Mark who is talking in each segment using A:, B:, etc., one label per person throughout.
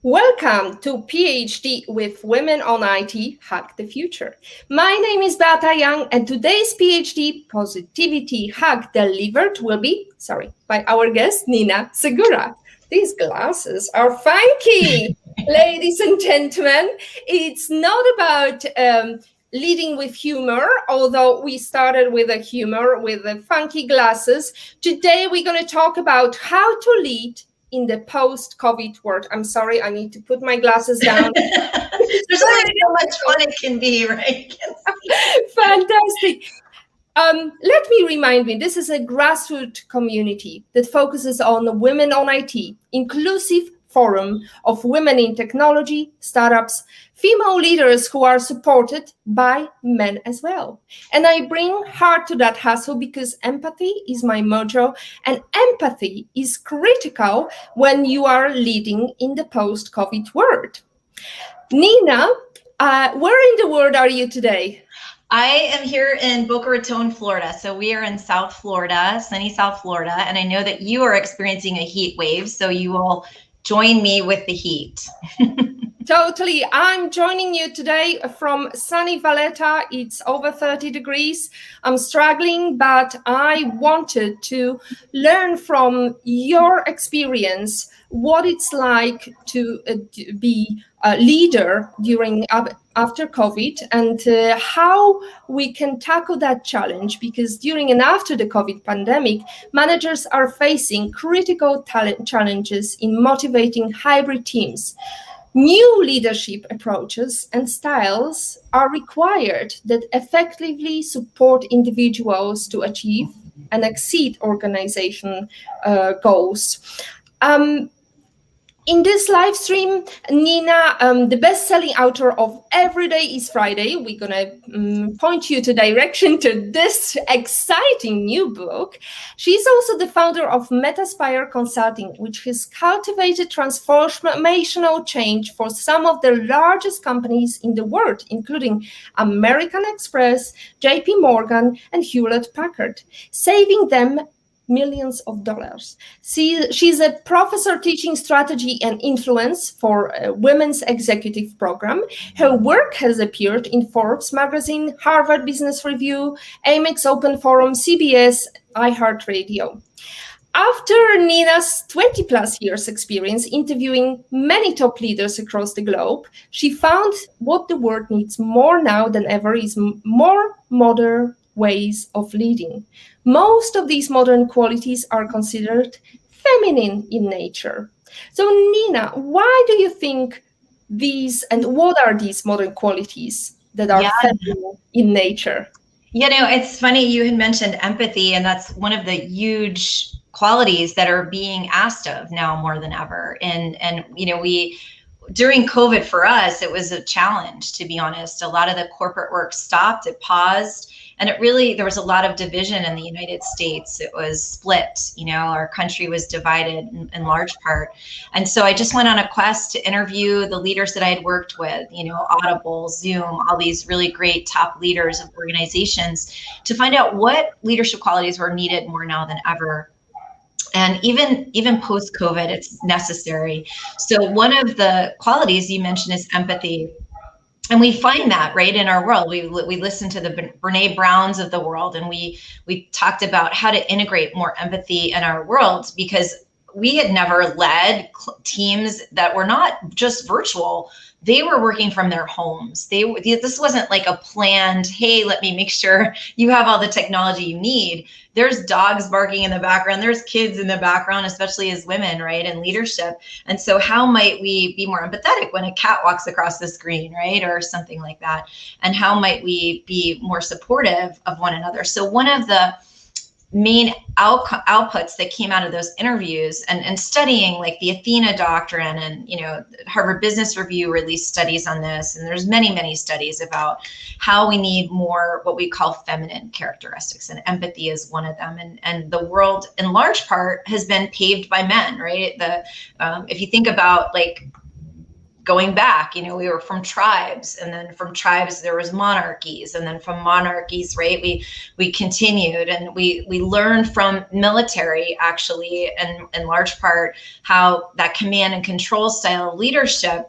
A: Welcome to PhD with Women on IT, Hack the Future. My name is Beata Young, and today's PhD Positivity Hack delivered will be, by our guest, Nina Segura. These glasses are funky, ladies and gentlemen. It's not about leading with humor, although we started with a humor with the funky glasses. Today, we're going to talk about how to lead in the post-COVID world. I'm sorry, I need to put my glasses down.
B: There's only so much fun it can be, right?
A: Fantastic. Let me remind you, this is a grassroots community that focuses on women on IT, inclusive forum of women in technology, startups, female leaders who are supported by men as well. And I bring heart to that hustle because empathy is my motto, and empathy is critical when you are leading in the post-COVID world. Nina, where in the world are you today?
B: I am here in Boca Raton, Florida. So we are in South Florida, sunny South Florida. And I know that you are experiencing a heat wave, so you will join me with the heat.
A: Totally. I'm joining you today from sunny Valletta. It's over 30 degrees. I'm struggling, but I wanted to learn from your experience what it's like to be a leader during after COVID and how we can tackle that challenge, because during and after the COVID pandemic, managers are facing critical talent challenges in motivating hybrid teams. New leadership approaches and styles are required that effectively support individuals to achieve and exceed organization goals. In this live stream, Nina, the best-selling author of Every Day is Friday, we're going to point you to direction to this exciting new book. She's also the founder of Metaspire Consulting, which has cultivated transformational change for some of the largest companies in the world, including American Express, JPMorgan, and Hewlett Packard, saving them millions of dollars. She's a professor teaching strategy and influence for a women's executive program. Her work has appeared in Forbes Magazine, Harvard Business Review, Amex Open Forum, CBS, iHeartRadio. After Nina's 20 plus years experience interviewing many top leaders across the globe, she found what the world needs more now than ever is more modern ways of leading. Most of these modern qualities are considered feminine in nature. So Nina, why do you think these, and what are these modern qualities that are feminine in nature?
B: You know, it's funny, you had mentioned empathy, and that's one of the huge qualities that are being asked of now more than ever. And you know, during COVID for us, it was a challenge, to be honest. A lot of the corporate work stopped, it paused. And there was a lot of division in the United States. It was split, you know, our country was divided in large part. And so I just went on a quest to interview the leaders that I had worked with, you know, Audible, Zoom, all these really great top leaders of organizations to find out what leadership qualities were needed more now than ever. And even post-COVID, it's necessary. So one of the qualities you mentioned is empathy. And we find that right in our world. We listen to the Brene Browns of the world, and we talked about how to integrate more empathy in our world, because we had never led teams that were not just virtual. They were working from their homes. This wasn't like a planned, hey, let me make sure you have all the technology you need. There's dogs barking in the background. There's kids in the background, especially as women, right, in leadership. And so how might we be more empathetic when a cat walks across the screen, right, or something like that? And how might we be more supportive of one another? So one of the main outputs that came out of those interviews and studying like the Athena doctrine, and you know, Harvard Business Review released studies on this, and there's many studies about how we need more what we call feminine characteristics, and empathy is one of them. And the world in large part has been paved by men, right? If you think about like going back, you know, we were from tribes, and then from tribes there was monarchies, and then from monarchies, right, we continued, and we learned from military, actually, and in large part how that command and control style of leadership,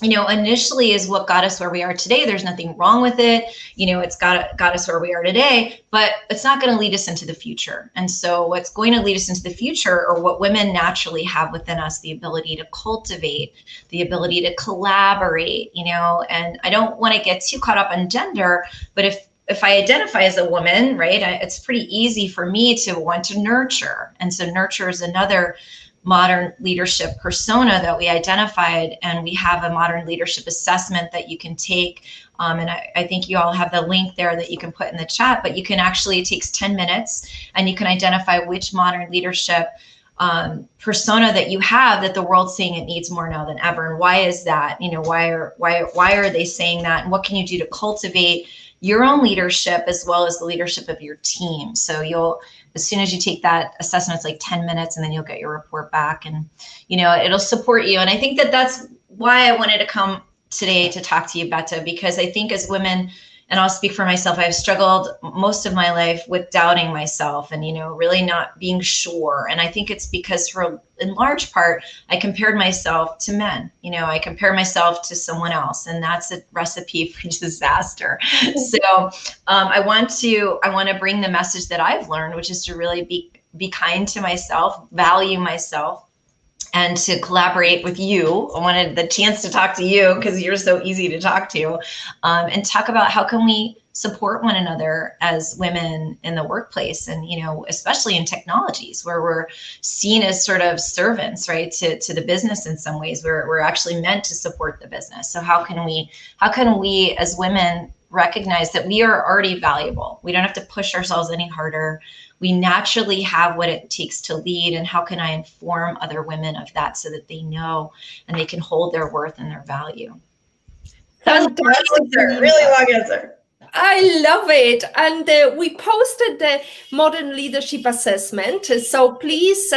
B: you know, initially is what got us where we are today. There's nothing wrong with it. You know, it's got us where we are today, but it's not going to lead us into the future. And so what's going to lead us into the future are what women naturally have within us, the ability to cultivate, the ability to collaborate, you know, and I don't want to get too caught up on gender, but if I identify as a woman, right, it's pretty easy for me to want to nurture. And so nurture is another modern leadership persona that we identified, and we have a modern leadership assessment that you can take. And I think you all have the link there that you can put in the chat, but you can actually, it takes 10 minutes, and you can identify which modern leadership persona that you have that the world's saying it needs more now than ever. And why is that? You know, why are they saying that? And what can you do to cultivate your own leadership as well as the leadership of your team? So as soon as you take that assessment, it's like 10 minutes, and then you'll get your report back, and, you know, it'll support you. And I think that that's why I wanted to come today to talk to you, Beta, because I think as women, and I'll speak for myself, I've struggled most of my life with doubting myself and, you know, really not being sure. And I think it's because in large part, I compared myself to men. You know, I compare myself to someone else, and that's a recipe for disaster. So I want to bring the message that I've learned, which is to really be kind to myself, value myself, and to collaborate with you. I wanted the chance to talk to you because you're so easy to talk to, and talk about how can we support one another as women in the workplace, and, you know, especially in technologies where we're seen as sort of servants, right, to the business in some ways, where we're actually meant to support the business. So how can we as women recognize that we are already valuable? We don't have to push ourselves any harder. We naturally have what it takes to lead, and how can I inform other women of that so that they know and they can hold their worth and their value?
A: Fantastic.
B: Really long answer.
A: I love it. And we posted the modern leadership assessment. So please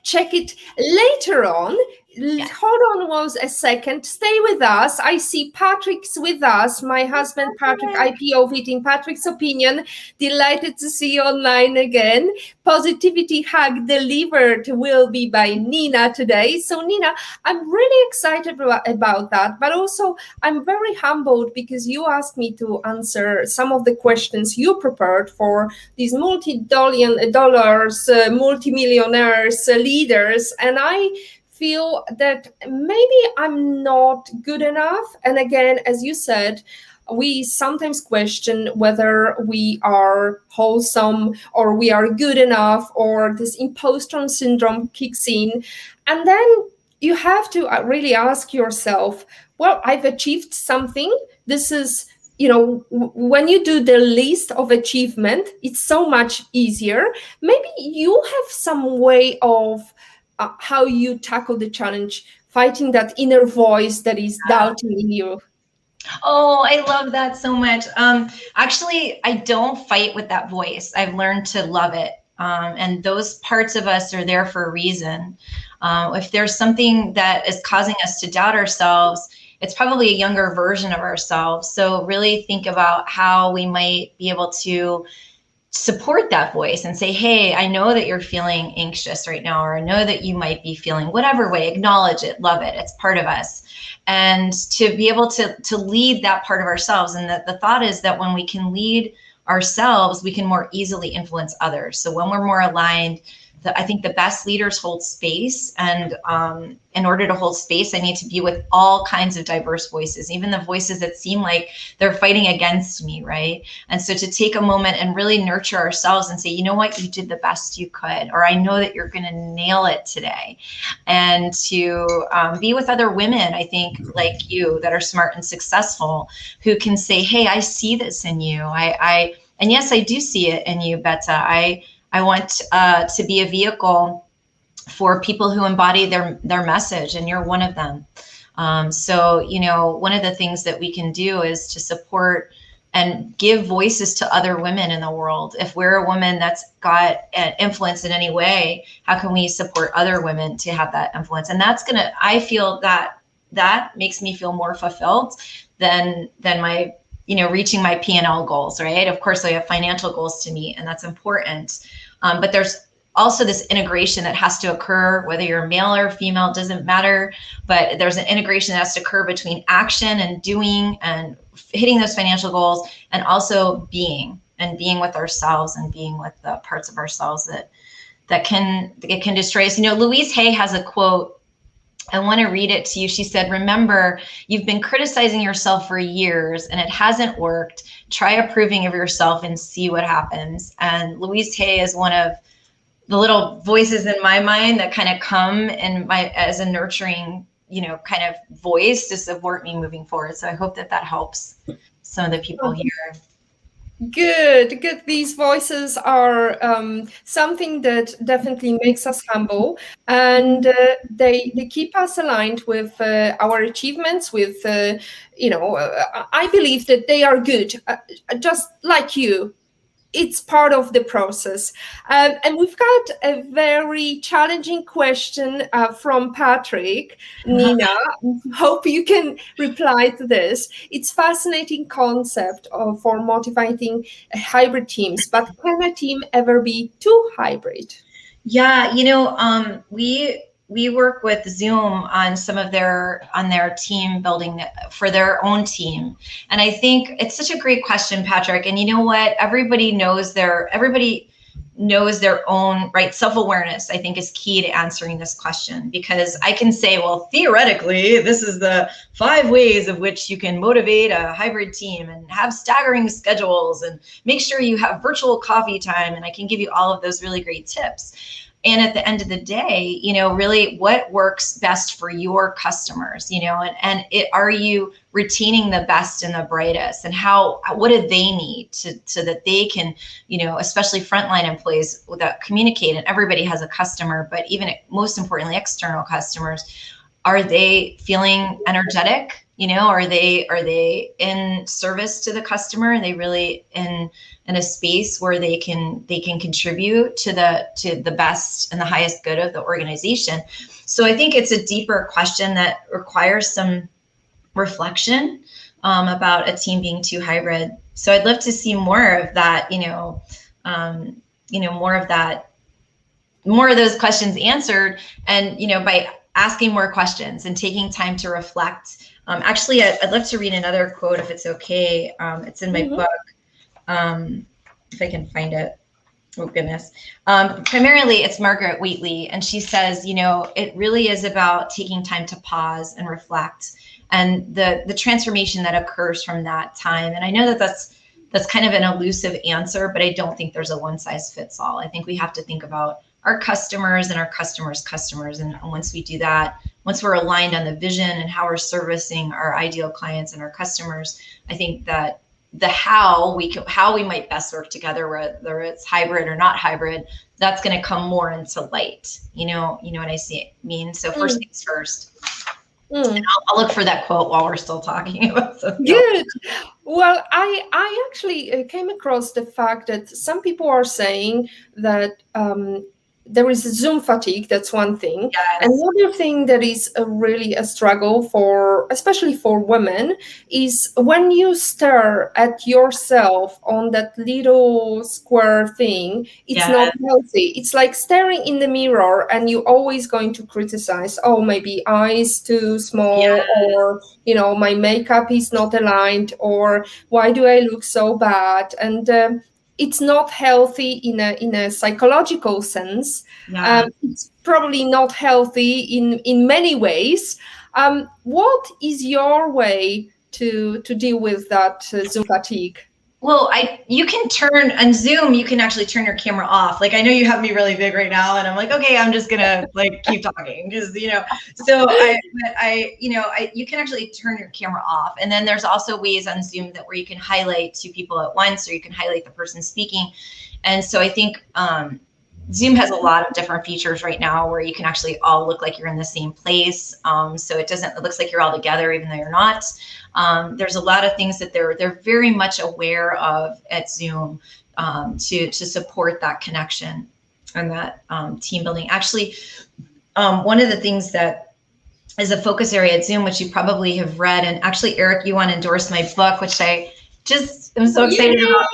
A: check it later on. Yeah. Hold on a second. Stay with us. I see Patrick's with us. My husband, Patrick, IPO Fitting. Patrick's opinion. Delighted to see you online again. Positivity Hug Delivered will be by Nina today. So Nina, I'm really excited about that. But also, I'm very humbled because you asked me to answer some of the questions you prepared for these multi-billion dollars, multimillionaires, leaders. And I feel that maybe I'm not good enough. And again, as you said, we sometimes question whether we are wholesome or we are good enough, or this imposter syndrome kicks in. And then you have to really ask yourself, well, I've achieved something. This is, you know, when you do the list of achievement, it's so much easier. Maybe you have some way of how you tackle the challenge, fighting that inner voice that is doubting in you.
B: Oh, I love that so much. Actually, I don't fight with that voice. I've learned to love it. And those parts of us are there for a reason. If there's something that is causing us to doubt ourselves, it's probably a younger version of ourselves. So really think about how we might be able to support that voice and say, hey, I know that you're feeling anxious right now, or I know that you might be feeling whatever way. Acknowledge it, love it. It's part of us. And to be able to lead that part of ourselves. And the thought is that when we can lead ourselves, we can more easily influence others. So when we're more aligned, I think the best leaders hold space. And in order to hold space, I need to be with all kinds of diverse voices, even the voices that seem like they're fighting against me, right? And so to take a moment and really nurture ourselves and say, you know what, you did the best you could, or I know that you're going to nail it today. And to be with other women, I think, like you, that are smart and successful, who can say, hey, I see this in you. And yes, I do see it in you, Beta. I want to be a vehicle for people who embody their message, and you're one of them. So, you know, one of the things that we can do is to support and give voices to other women in the world. If we're a woman that's got an influence in any way, how can we support other women to have that influence? And that's I feel that that makes me feel more fulfilled than my, reaching my P&L goals, right? Of course, I have financial goals to meet, and that's important. But there's also this integration that has to occur, whether you're male or female, doesn't matter. But there's an integration that has to occur between action and doing and hitting those financial goals, and also being with ourselves and being with the parts of ourselves that can destroy us. Louise Hay has a quote. I want to read it to you. She said, "Remember, you've been criticizing yourself for years and it hasn't worked. Try approving of yourself and see what happens." And Louise Hay is one of the little voices in my mind that kind of come as a nurturing, kind of voice to support me moving forward. So I hope that helps some of the people here.
A: Good. These voices are something that definitely makes us humble, and they keep us aligned with our achievements. With I believe that they are good, just like you. It's part of the process. And we've got a very challenging question from Patrick. Nina, hope you can reply to this. It's fascinating concept for motivating hybrid teams, but can a team ever be too hybrid?
B: Yeah, we work with Zoom on some of their team building for their own team. And I think it's such a great question, Patrick. And you know what? Everybody knows their own, right? Self-awareness, I think, is key to answering this question, because I can say, well, theoretically, this is the 5 ways of which you can motivate a hybrid team and have staggering schedules and make sure you have virtual coffee time. And I can give you all of those really great tips. And at the end of the day, really what works best for your customers, are you retaining the best and the brightest, and what do they need so that they can, especially frontline employees that communicate, and everybody has a customer, but even most importantly, external customers, are they feeling energetic? Are they in service to the customer? Are they really in a space where they can contribute to the best and the highest good of the organization? So I think it's a deeper question that requires some reflection about a team being too hybrid. So I'd love to see more of that, more of those questions answered, and by asking more questions and taking time to reflect. Actually, I'd love to read another quote if it's okay. It's in my book. If I can find it. Oh, goodness. Primarily, it's Margaret Wheatley, and she says, it really is about taking time to pause and reflect, and the transformation that occurs from that time. And I know that that's kind of an elusive answer, but I don't think there's a one size fits all. I think we have to think about our customers and our customers' customers. And once we do that, once we're aligned on the vision and how we're servicing our ideal clients and our customers, I think that how we might best work together, whether it's hybrid or not hybrid, that's going to come more into light. You know what I mean? So first things first. I'll look for that quote while we're still talking about something.
A: Good. Well, I actually came across the fact that some people are saying that there is Zoom fatigue. That's one thing.
B: Yes.
A: Another thing that is really a struggle especially for women, is when you stare at yourself on that little square thing, it's not healthy. It's like staring in the mirror and you're always going to criticize, oh, maybe eyes too small, or, my makeup is not aligned, or why do I look so bad? And it's not healthy in a psychological sense. It's probably not healthy in many ways. What is your way to deal with that Zoom fatigue?
B: Well, you can turn on Zoom, you can actually turn your camera off. Like, I know you have me really big right now, and I'm like, okay, I'm just gonna keep talking, because so you can actually turn your camera off. And then there's also ways on Zoom where you can highlight 2 people at once, or you can highlight the person speaking. And so I think Zoom has a lot of different features right now where you can actually all look like you're in the same place. So it looks like you're all together even though you're not. There's a lot of things that they're very much aware of at Zoom to support that connection and that team building. Actually, one of the things that is a focus area at Zoom, which you probably have read. And actually, Eric, you want to endorse my book, which I just am so excited about.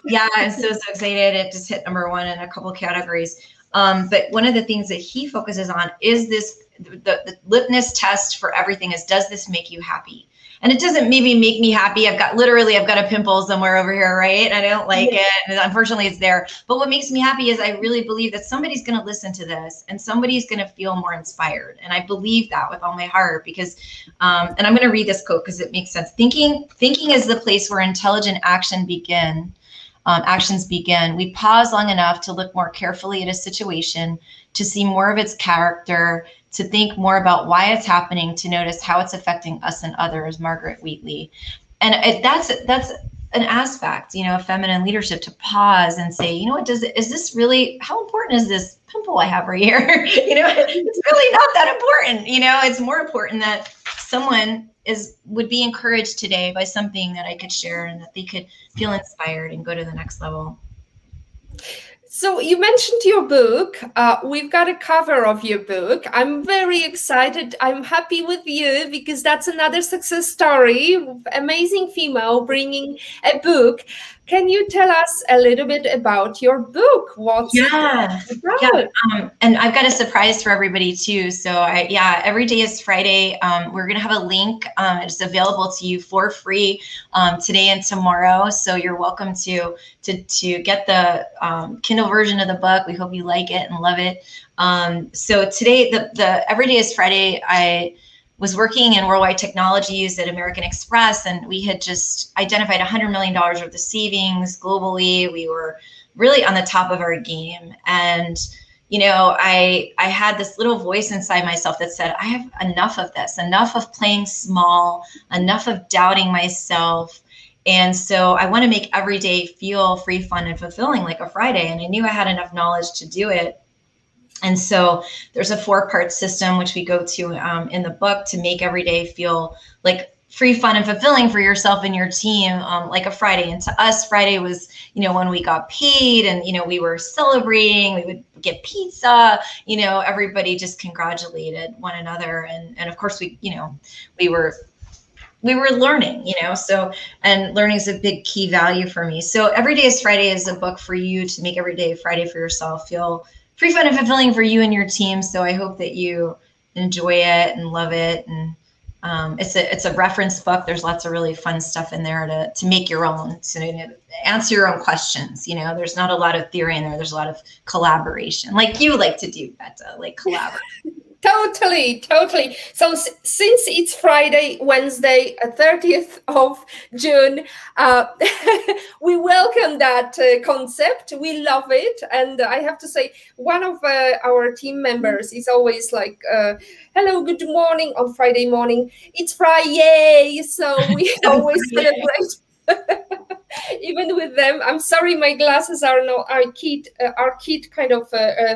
B: Yeah, I'm so excited. It just hit #1 in a couple categories. But one of the things that he focuses on is this, the litmus test for everything is, does this make you happy? And it doesn't maybe make me happy. I've got a pimple somewhere over here, right? I don't like it. And unfortunately, it's there. But what makes me happy is I really believe that somebody's going to listen to this and somebody's going to feel more inspired. And I believe that with all my heart, because, and I'm going to read this quote because it makes sense. Thinking is the place where intelligent actions begin. We pause long enough to look more carefully at a situation, to see more of its character, to think more about why it's happening, to notice how it's affecting us and others. Margaret Wheatley. And that's an aspect, of feminine leadership, to pause and say, what is this really, how important is this pimple I have right here? It's really not that important. It's more important that someone would be encouraged today by something that I could share, and that they could feel inspired and go to the next level.
A: So you mentioned your book. We've got a cover of your book. I'm very excited. I'm happy with you because that's another success story. Amazing female bringing a book. Can you tell us a little bit about your book? What's it about?
B: And I've got a surprise for everybody too. So every day is Friday. We're going to have a link. It's available to you for free today and tomorrow. So you're welcome to get the Kindle version of the book. We hope you like it and love it. So today, the Every Day is Friday, I was working in worldwide technologies at American Express, and we had just identified $100 million worth of savings globally. We were really on the top of our game. And, I had this little voice inside myself that said, I have enough of this, enough of playing small, enough of doubting myself. And so I want to make every day feel free, fun, and fulfilling like a Friday. And I knew I had enough knowledge to do it. And so there's a 4-part system, which we go to in the book, to make every day feel like free, fun, and fulfilling for yourself and your team, like a Friday. And to us, Friday was, when we got paid and, we were celebrating, we would get pizza, everybody just congratulated one another. And of course, we were learning, and learning is a big key value for me. So Every Day is Friday is a book for you to make every day Friday for yourself feel free, fun, and fulfilling for you and your team. So I hope that you enjoy it and love it. And it's a reference book. There's lots of really fun stuff in there to make your own, so answer your own questions. There's not a lot of theory in there. There's a lot of collaboration, like you like to do, Betta, like collaborate.
A: Totally. So since it's Friday, Wednesday, 30th of June, we welcome that concept. We love it. And I have to say, one of our team members is always like, hello, good morning on Friday morning. It's Friday. So we always celebrate. Even with them. I'm sorry, my glasses are kid kind of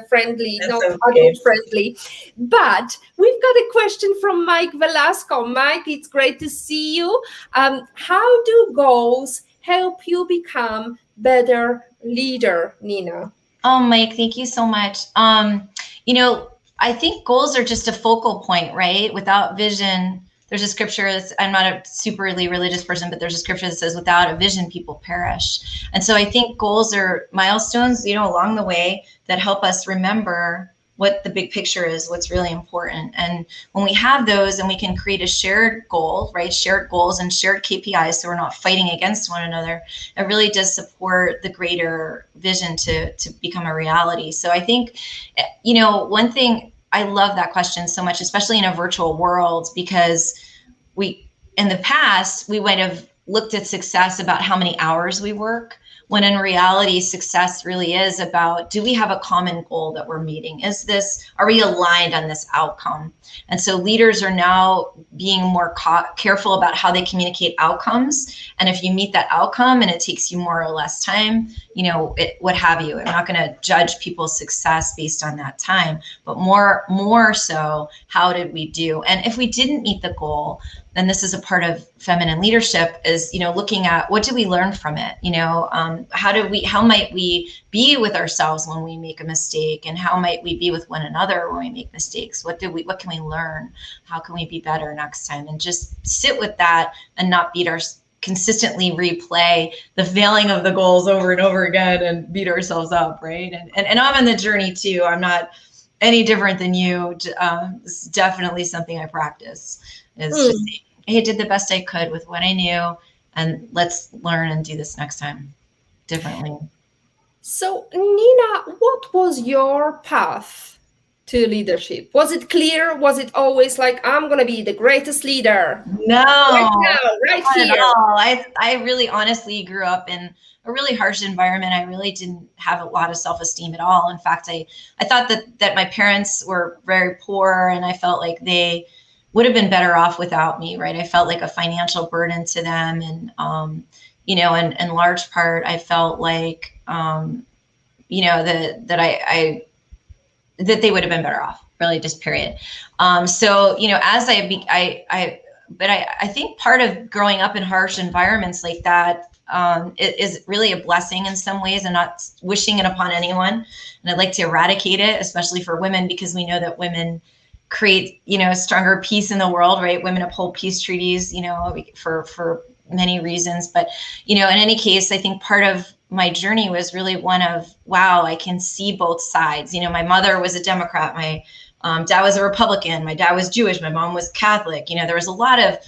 A: friendly,
B: That's
A: not
B: okay.
A: adult friendly. But we've got a question from Mike Velasco. Mike, it's great to see you. How do goals help you become better leader, Nina?
B: Oh, Mike, thank you so much. I think goals are just a focal point, right? Without vision, there's a scripture I'm not a superly religious person, but there's a scripture that says, without a vision, people perish. And so I think goals are milestones, along the way that help us remember what the big picture is, what's really important. And when we have those and we can create a shared goal, right? Shared goals and shared KPIs, so we're not fighting against one another, it really does support the greater vision to become a reality. So I think, one thing, I love that question so much, especially in a virtual world, because in the past, we might have looked at success about how many hours we work, when in reality, success really is about, do we have a common goal that we're meeting? Are we aligned on this outcome? And so leaders are now being more careful about how they communicate outcomes. And if you meet that outcome and it takes you more or less time, what have you. I'm not going to judge people's success based on that time, but more so, how did we do? And if we didn't meet the goal, then this is a part of feminine leadership, is, looking at what did we learn from it? How might we be with ourselves when we make a mistake, and how might we be with one another when we make mistakes? What can we learn? How can we be better next time? And just sit with that and not consistently replay the failing of the goals over and over again and beat ourselves up, right? And I'm on the journey too. I'm not any different than you. It's definitely something I practice, is just saying, hey, I did the best I could with what I knew, and let's learn and do this next time differently.
A: So, Nina, what was your path to leadership? Was it clear? Was it always like, I'm going to be the greatest leader?
B: No,
A: right here.
B: At all. I really honestly grew up in a really harsh environment. I really didn't have a lot of self-esteem at all. In fact, I thought that my parents were very poor, and I felt like they would have been better off without me, right? I felt like a financial burden to them. And, in large part, I felt like, that they would have been better off, really, just period. So, as but I think part of growing up in harsh environments like that it is really a blessing in some ways, and not wishing it upon anyone. And I'd like to eradicate it, especially for women, because we know that women create, stronger peace in the world, right? Women uphold peace treaties, for many reasons. But, in any case, I think part of my journey was really one of, wow, I can see both sides. My mother was a Democrat. My dad was a Republican. My dad was Jewish. My mom was Catholic. There was a lot of,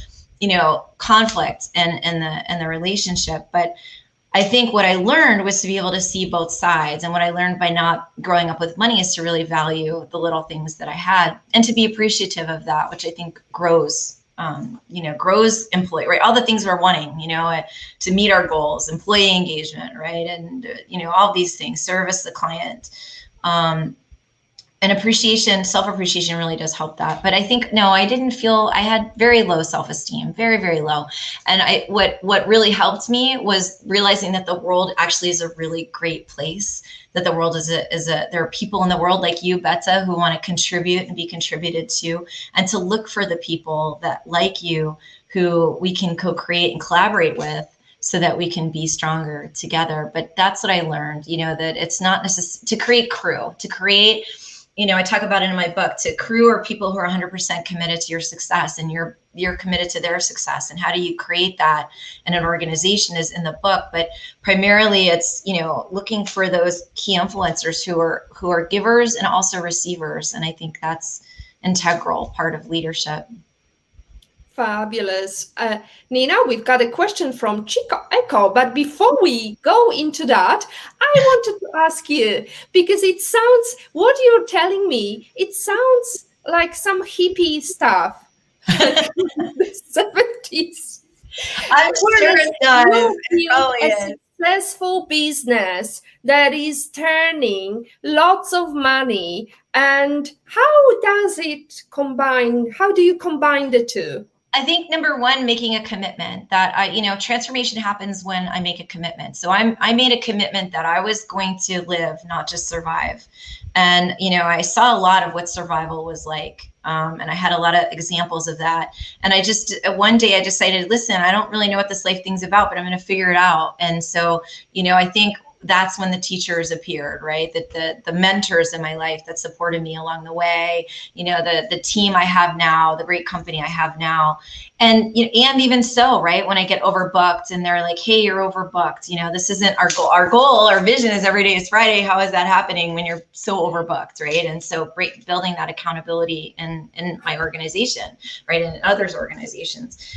B: conflict in the relationship. But I think what I learned was to be able to see both sides. And what I learned by not growing up with money is to really value the little things that I had, and to be appreciative of that, which I think grows employee, right? All the things we're wanting, to meet our goals, employee engagement, right? And, all these things, service the client, and appreciation, self-appreciation really does help that. But I think, no, I didn't feel, I had very low self-esteem, very, very low. And what really helped me was realizing that the world actually is a really great place, that the world there are people in the world like you, Betta, who want to contribute and be contributed to, and to look for the people that, like you, who we can co-create and collaborate with, so that we can be stronger together. But that's what I learned, that it's not necessary to create crew, to create, I talk about it in my book, to crew are people who are 100% committed to your success, and you're committed to their success. And how do you create that in an organization is in the book. But primarily it's, looking for those key influencers who are givers and also receivers. And I think that's integral part of leadership.
A: Fabulous. Nina, we've got a question from Chico Echo, but before we go into that, I wanted to ask you, because what you're telling me, it sounds like some hippie stuff. The 70s.
B: I'm sure it does. It probably is.
A: Successful business that is turning lots of money. And how do you combine the two?
B: I think number one, making a commitment that transformation happens when I make a commitment. So I made a commitment that I was going to live, not just survive. And, I saw a lot of what survival was like. And I had a lot of examples of that. And one day I decided, listen, I don't really know what this life thing's about, but I'm going to figure it out. And so, I think that's when the teachers appeared, right? That the mentors in my life that supported me along the way, the team I have now, the great company I have now. And even so, right, when I get overbooked and they're like, hey, you're overbooked, this isn't our goal. Our vision is every day is Friday. How is that happening when you're so overbooked, right? And so building that accountability in my organization, right, and in others' organizations.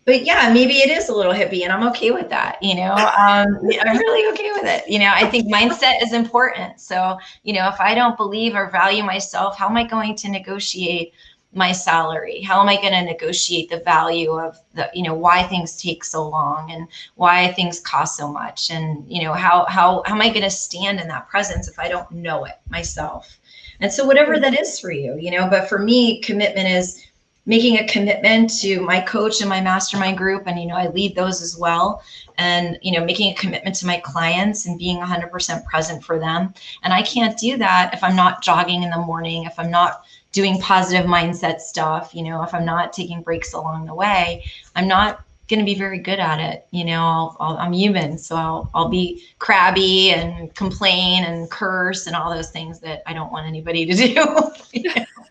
B: But yeah, maybe it is a little hippie, and I'm okay with that. I'm really okay with it. I think mindset is important. So, if I don't believe or value myself, how am I going to negotiate my salary? How am I going to negotiate the value of why things take so long and why things cost so much? And, how am I going to stand in that presence if I don't know it myself? And so whatever that is for you, but for me, commitment is making a commitment to my coach and my mastermind group. And, I lead those as well. And, making a commitment to my clients and being 100% present for them. And I can't do that if I'm not jogging in the morning, if I'm not doing positive mindset stuff, if I'm not taking breaks along the way, I'm not going to be very good at it. I'm human, so I'll be crabby and complain and curse and all those things that I don't want anybody to do.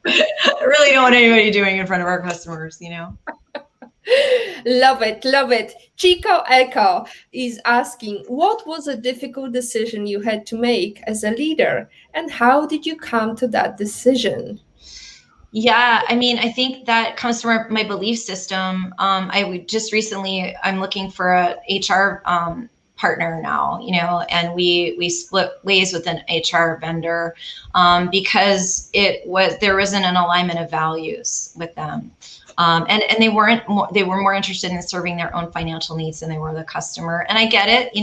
B: I really don't want anybody doing in front of our customers,
A: Love it, love it. Chico Echo is asking, what was a difficult decision you had to make as a leader, and how did you come to that decision?
B: Yeah, I think that comes from my belief system. I'm looking for a HR partner now, and we split ways with an HR vendor because there wasn't an alignment of values with them. And they were more interested in serving their own financial needs than they were the customer. And I get it,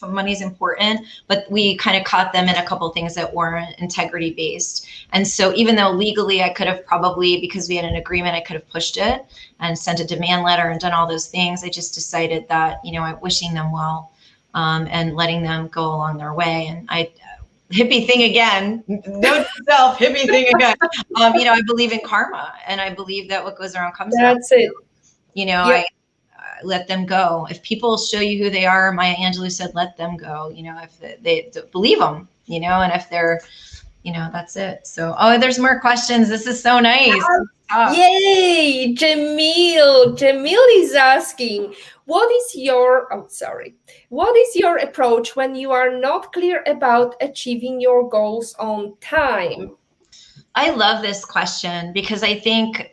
B: money is important, but we kind of caught them in a couple of things that weren't integrity based. And so even though legally I could have probably, because we had an agreement, I could have pushed it and sent a demand letter and done all those things. I just decided that, I'm wishing them well and letting them go along their way. And hippie thing again, note to self, hippie thing again. I believe in karma, and I believe that what goes around comes around.
A: That's it.
B: I let them go. If people show you who they are, Maya Angelou said, let them go. If they believe them, and if they're, that's it. So, there's more questions. This is so nice.
A: Yay, Jamil. Jamil is asking, what is your approach when you are not clear about achieving your goals on time?
B: I love this question because I think,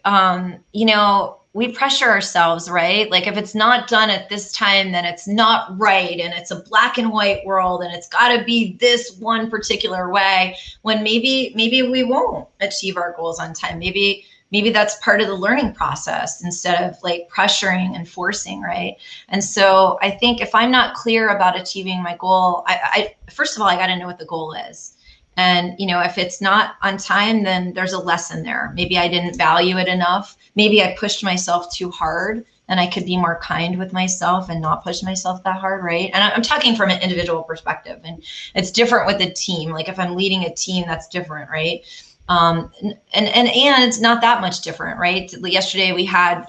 B: we pressure ourselves, right? Like if it's not done at this time, then it's not right. And it's a black and white world and it's got to be this one particular way, when maybe we won't achieve our goals on time. Maybe that's part of the learning process instead of like pressuring and forcing, right? And so I think if I'm not clear about achieving my goal, I first of all, I got to know what the goal is. And, if it's not on time, then there's a lesson there. Maybe I didn't value it enough. Maybe I pushed myself too hard, and I could be more kind with myself and not push myself that hard, right? And I'm talking from an individual perspective, and it's different with a team. Like if I'm leading a team, that's different, right? And it's not that much different, right? Yesterday we had,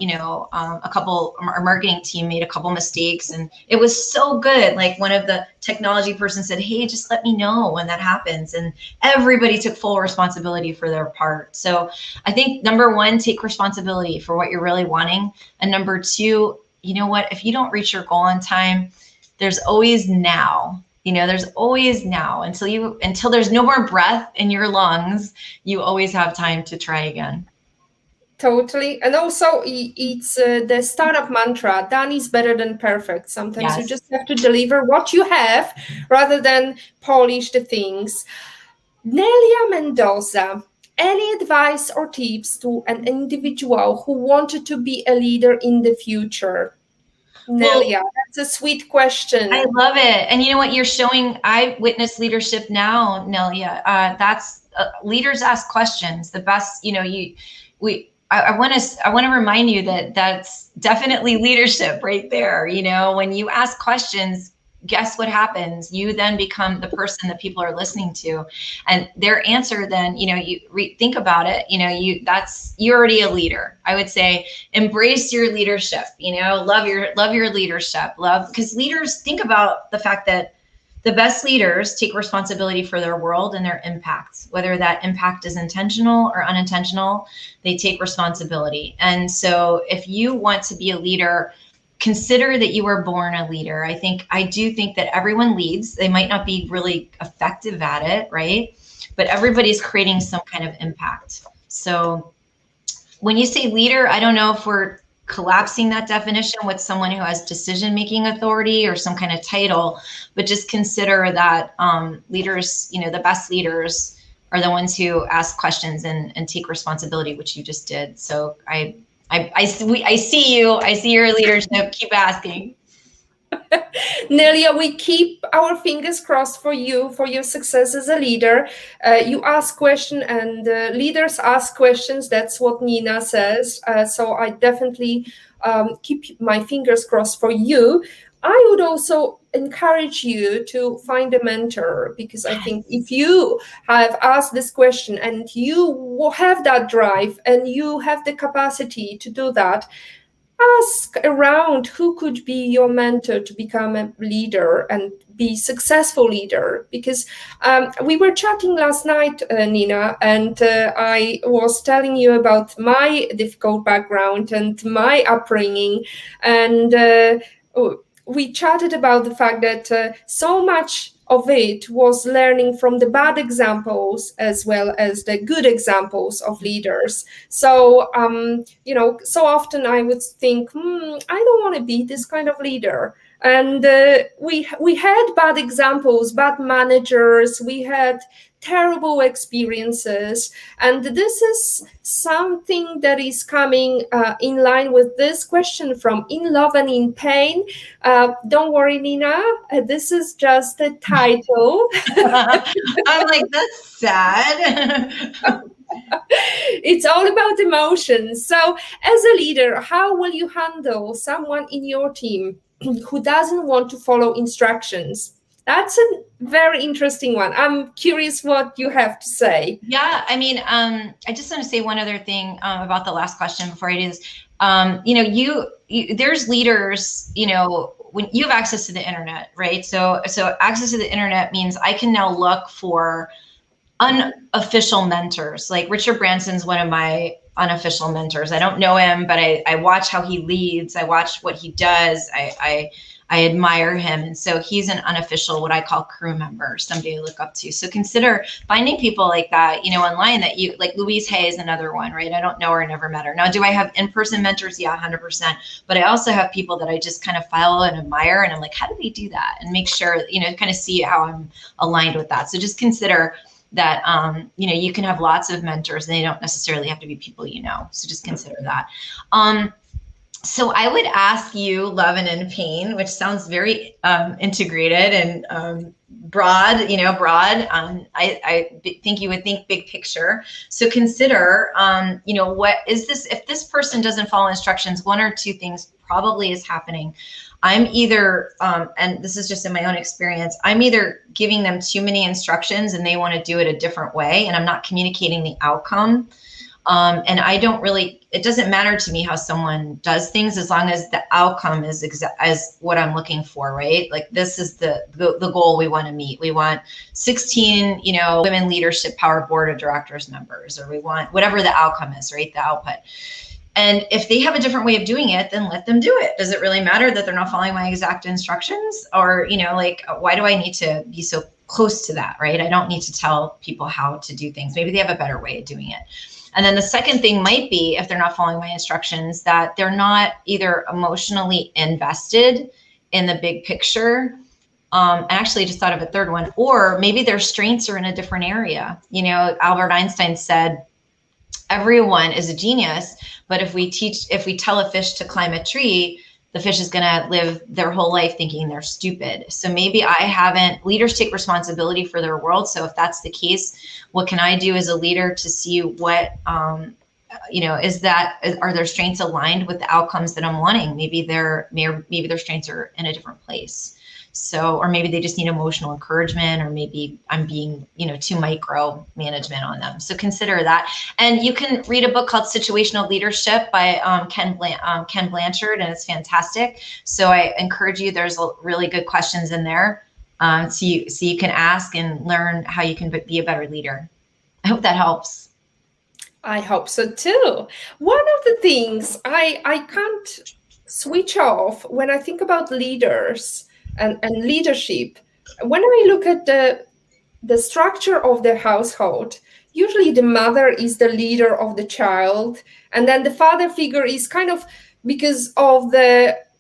B: our marketing team made a couple mistakes, and it was so good. Like one of the technology person said, hey, just let me know when that happens. And everybody took full responsibility for their part. So I think number one, take responsibility for what you're really wanting. And number two, if you don't reach your goal on time, there's always now. There's always now until there's no more breath in your lungs, you always have time to try again.
A: Totally. And also it's the startup mantra, done is better than perfect. Sometimes you just have to deliver what you have rather than polish the things. Nelia Mendoza, any advice or tips to an individual who wanted to be a leader in the future? Nelia, that's a sweet question.
B: I love it. And you know what you're showing? I witness leadership now, Nelia. That's leaders ask questions. The best, I want to remind you that that's definitely leadership right there. When you ask questions, guess what happens? You then become the person that people are listening to, and their answer then, think about it, you're already a leader. I would say embrace your leadership, love your leadership, because leaders, think about the fact that the best leaders take responsibility for their world and their impacts, whether that impact is intentional or unintentional, they take responsibility. And so if you want to be a leader, consider that you were born a leader. I do think that everyone leads. They might not be really effective at it, right? But everybody's creating some kind of impact. So when you say leader, I don't know if we're collapsing that definition with someone who has decision-making authority or some kind of title, but just consider that leaders, the best leaders are the ones who ask questions and take responsibility, which you just did. So I see you. I see your leadership. Keep asking.
A: Nelia, we keep our fingers crossed for you, for your success as a leader. You ask questions and leaders ask questions. That's what Nina says. So I definitely keep my fingers crossed for you. I would also encourage you to find a mentor, because I think if you have asked this question and you have that drive and you have the capacity to do that, ask around who could be your mentor to become a leader and be successful leader. Because we were chatting last night, Nina, and I was telling you about my difficult background and my upbringing, and we chatted about the fact that so much of it was learning from the bad examples as well as the good examples of leaders. So, so often I would think, I don't want to be this kind of leader. And we had bad examples, bad managers, we had terrible experiences. And this is something that is coming in line with this question from In Love and in Pain. Don't worry, Nina, this is just a title.
B: I'm like, that's sad.
A: It's all about emotions. So as a leader, how will you handle someone in your team who doesn't want to follow instructions? That's a very interesting one. I'm curious what you have to say.
B: Yeah, I mean, I just want to say one other thing about the last question before I do this. There's leaders, when you have access to the internet, right? So access to the internet means I can now look for unofficial mentors. Like Richard Branson's one of my unofficial mentors. I don't know him, but I watch how he leads. I watch what he does. I admire him. And so he's an unofficial, what I call crew member, somebody to look up to. So consider finding people like that, online that you like. Louise Hay is another one, right? I don't know her, never met her. Now, do I have in-person mentors? Yeah, 100%. But I also have people that I just kind of follow and admire. And I'm like, how do they do that? And make sure, kind of see how I'm aligned with that. So just consider that, you can have lots of mentors and they don't necessarily have to be people So just consider that. So I would ask you, Love and in Pain, which sounds very integrated and broad, broad. I think you would think big picture. So consider, what is this? If this person doesn't follow instructions, one or two things probably is happening. I'm either, and this is just in my own experience, I'm either giving them too many instructions and they want to do it a different way, and I'm not communicating the outcome. And I don't really, it doesn't matter to me how someone does things as long as the outcome is as what I'm looking for, right? Like this is the goal we want to meet. We want 16, women leadership power board of directors members, or we want whatever the outcome is, right? The output. And if they have a different way of doing it, then let them do it. Does it really matter that they're not following my exact instructions? Or, why do I need to be so close to that, right? I don't need to tell people how to do things. Maybe they have a better way of doing it. And then the second thing might be, if they're not following my instructions, that they're not either emotionally invested in the big picture. And actually I just thought of a third one, or maybe their strengths are in a different area. Albert Einstein said, everyone is a genius, but if we tell a fish to climb a tree, the fish is going to live their whole life thinking they're stupid. So maybe leaders take responsibility for their world. So if that's the case, what can I do as a leader to see what, are their strengths aligned with the outcomes that I'm wanting? Maybe their strengths are in a different place. So, or maybe they just need emotional encouragement, or maybe I'm being, too micro management on them. So consider that. And you can read a book called Situational Leadership by Ken Blanchard, and it's fantastic. So I encourage you, there's really good questions in there. So you can ask and learn how you can be a better leader. I hope that helps.
A: I hope so too. One of the things I can't switch off when I think about leaders and leadership, when I look at the structure of the household, usually the mother is the leader of the child, and then the father figure is kind of, because of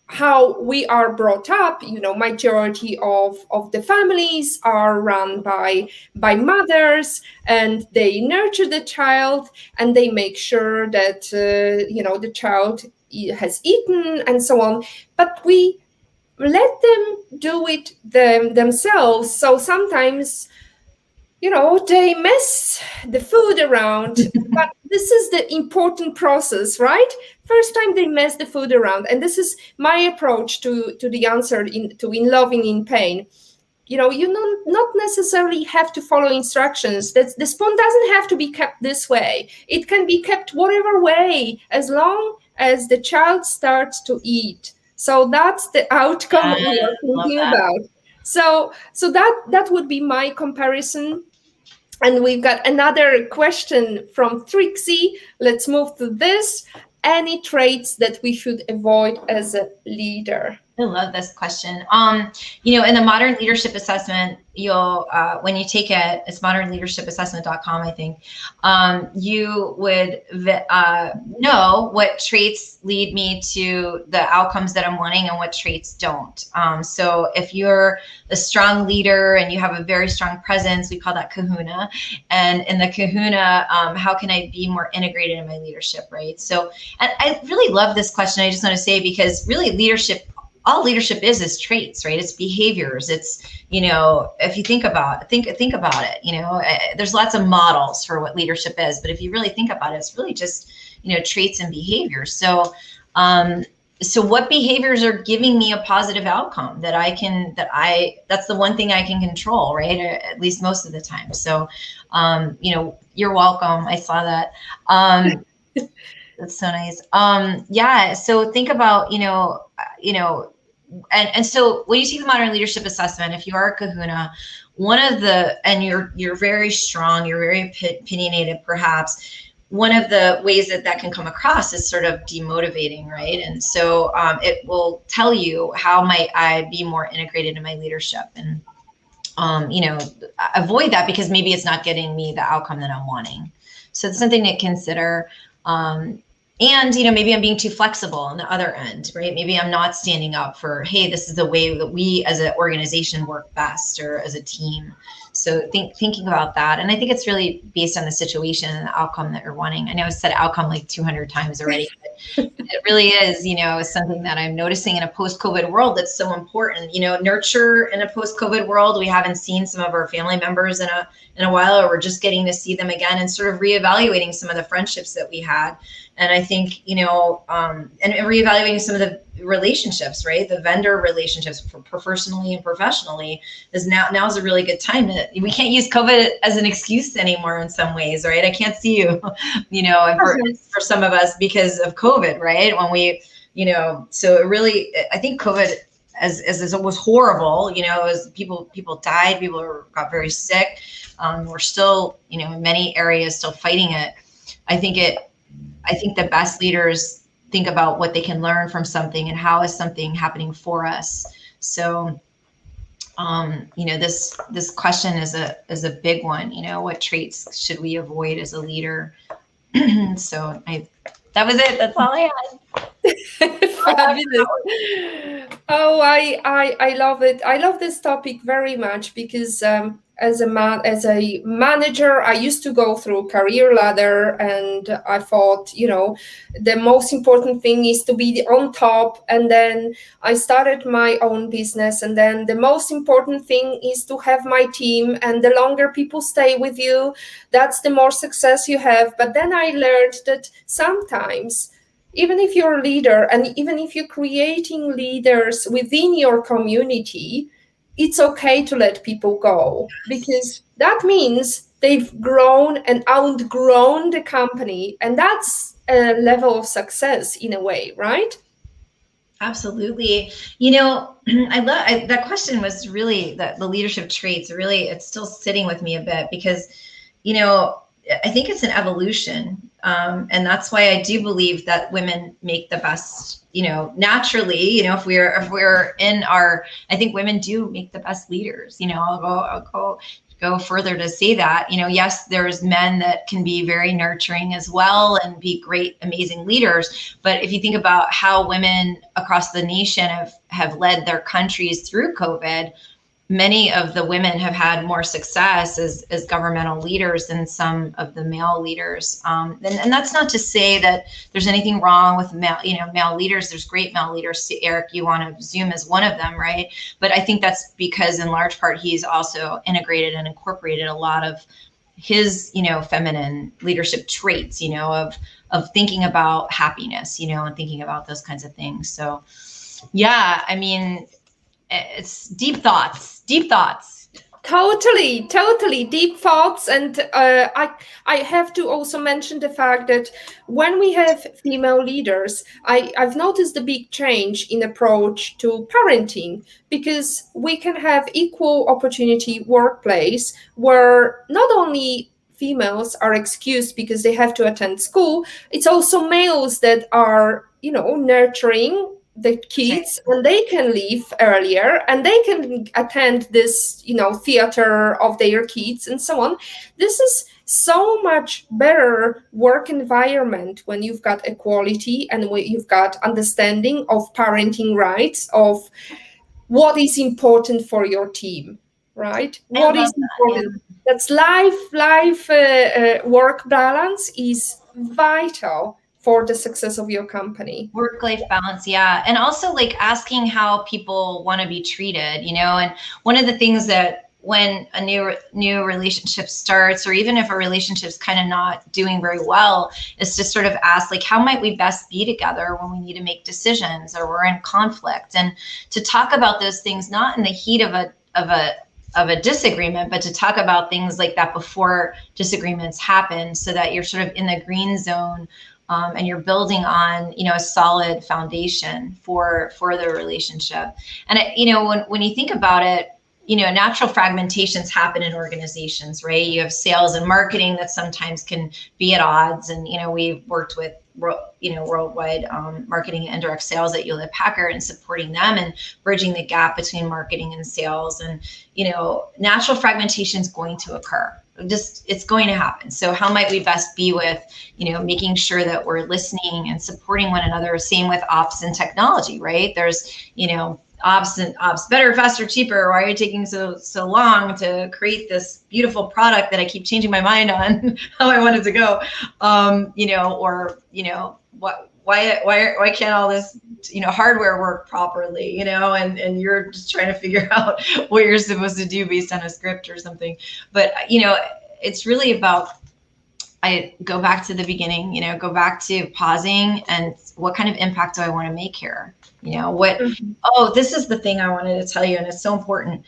A: how we are brought up, majority of the families are run by mothers, and they nurture the child and they make sure that the child has eaten and so on. But we let them do it themselves. So sometimes, they mess the food around, but this is the important process, right? First time they mess the food around. And this is my approach to the answer in loving in pain. You not necessarily have to follow instructions. That the spoon doesn't have to be kept this way. It can be kept whatever way, as long as the child starts to eat. So that's the outcome we are thinking about. So that would be my comparison. And we've got another question from Trixie. Let's move to this. Any traits that we should avoid as a leader?
B: I love this question. In the modern leadership assessment, you'll, when you take it, it's modernleadershipassessment.com, I think, you would know what traits lead me to the outcomes that I'm wanting and what traits don't. So if you're a strong leader and you have a very strong presence, we call that kahuna. And in the kahuna, how can I be more integrated in my leadership, right? So, and I really love this question. I just want to say, because really all leadership is traits, right? It's behaviors. It's, if you think about it, there's lots of models for what leadership is, but if you really think about it, it's really just, traits and behaviors. So, so what behaviors are giving me a positive outcome that's the one thing I can control, right? At least most of the time. So, you're welcome. I saw that. That's so nice. Yeah. So think about, and so when you take the modern leadership assessment, if you are a kahuna, and you're very strong, you're very opinionated, perhaps, one of the ways that can come across is sort of demotivating, right? And so it will tell you, how might I be more integrated in my leadership, and avoid that because maybe it's not getting me the outcome that I'm wanting. So it's something to consider. And, maybe I'm being too flexible on the other end, right? Maybe I'm not standing up for, hey, this is the way that we as an organization work best, or as a team. So thinking about that. And I think it's really based on the situation and the outcome that you're wanting. I know I've said outcome like 200 times already, but it really is, something that I'm noticing in a post-COVID world that's so important. Nurture in a post-COVID world. We haven't seen some of our family members in a while, or we're just getting to see them again, and sort of reevaluating some of the friendships that we had. And I think, and reevaluating some of the relationships, right? The vendor relationships, personally and professionally, is now is a really good time we can't use COVID as an excuse anymore in some ways, right? I can't see you, for some of us because of COVID, right? When we, so it really, I think COVID, as it was horrible, as people died, people got very sick. We're still, in many areas still fighting it. I think the best leaders think about what they can learn from something and how is something happening for us. So, this question is a big one. What traits should we avoid as a leader? So that was it. That's all I had.
A: Fabulous. Oh, I love it. I love this topic very much because as a manager, I used to go through career ladder, and I thought, the most important thing is to be on top. And then I started my own business, and then the most important thing is to have my team. And the longer people stay with you, that's the more success you have. But then I learned that sometimes, even if you're a leader, and even if you're creating leaders within your community, it's okay to let people go, because that means they've grown and outgrown the company. And that's a level of success in a way, right?
B: Absolutely. I love that question. Was really the leadership traits. Really, it's still sitting with me a bit because, I think it's an evolution. And that's why I do believe that women make the best, naturally, if we're in our, I think women do make the best leaders. I'll go further to say that, yes, there's men that can be very nurturing as well and be great, amazing leaders. But if you think about how women across the nation have led their countries through COVID, many of the women have had more success as governmental leaders than some of the male leaders. And that's not to say that there's anything wrong with male leaders. There's great male leaders. See, Eric, you want to zoom as one of them, right? But I think that's because in large part, he's also integrated and incorporated a lot of his, feminine leadership traits, of thinking about happiness, and thinking about those kinds of things. So yeah, I mean, it's deep thoughts.
A: Totally deep thoughts. And I have to also mention the fact that when we have female leaders, I've noticed a big change in approach to parenting, because we can have equal opportunity workplace where not only females are excused because they have to attend school, it's also males that are, nurturing the kids, and they can leave earlier and they can attend this, theater of their kids and so on. This is so much better work environment when you've got equality and when you've got understanding of parenting rights, of what is important for your team, right? What is important? Yeah. That's life work balance is vital for the success of your company.
B: Work-life balance, yeah. And also like asking how people want to be treated, and one of the things that when a new relationship starts, or even if a relationship's kind of not doing very well, is to sort of ask, like, how might we best be together when we need to make decisions or we're in conflict, and to talk about those things, not in the heat of a disagreement, but to talk about things like that before disagreements happen, so that you're sort of in the green zone. And you're building on, a solid foundation for the relationship. And when you think about it, natural fragmentations happen in organizations, right? You have sales and marketing that sometimes can be at odds. And we've worked with worldwide marketing and indirect sales at Hewlett Packard, and supporting them and bridging the gap between marketing and sales. And natural fragmentation is going to occur. It's going to happen. So how might we best be with, making sure that we're listening and supporting one another? Same with ops and technology, right? There's, ops better, faster, cheaper. Why are you taking so long to create this beautiful product that I keep changing my mind on how I want it to go? Why can't all this, hardware work properly, and you're just trying to figure out what you're supposed to do based on a script or something. But, it's really about, I go back to the beginning, go back to pausing and what kind of impact do I want to make here? This is the thing I wanted to tell you. And it's so important.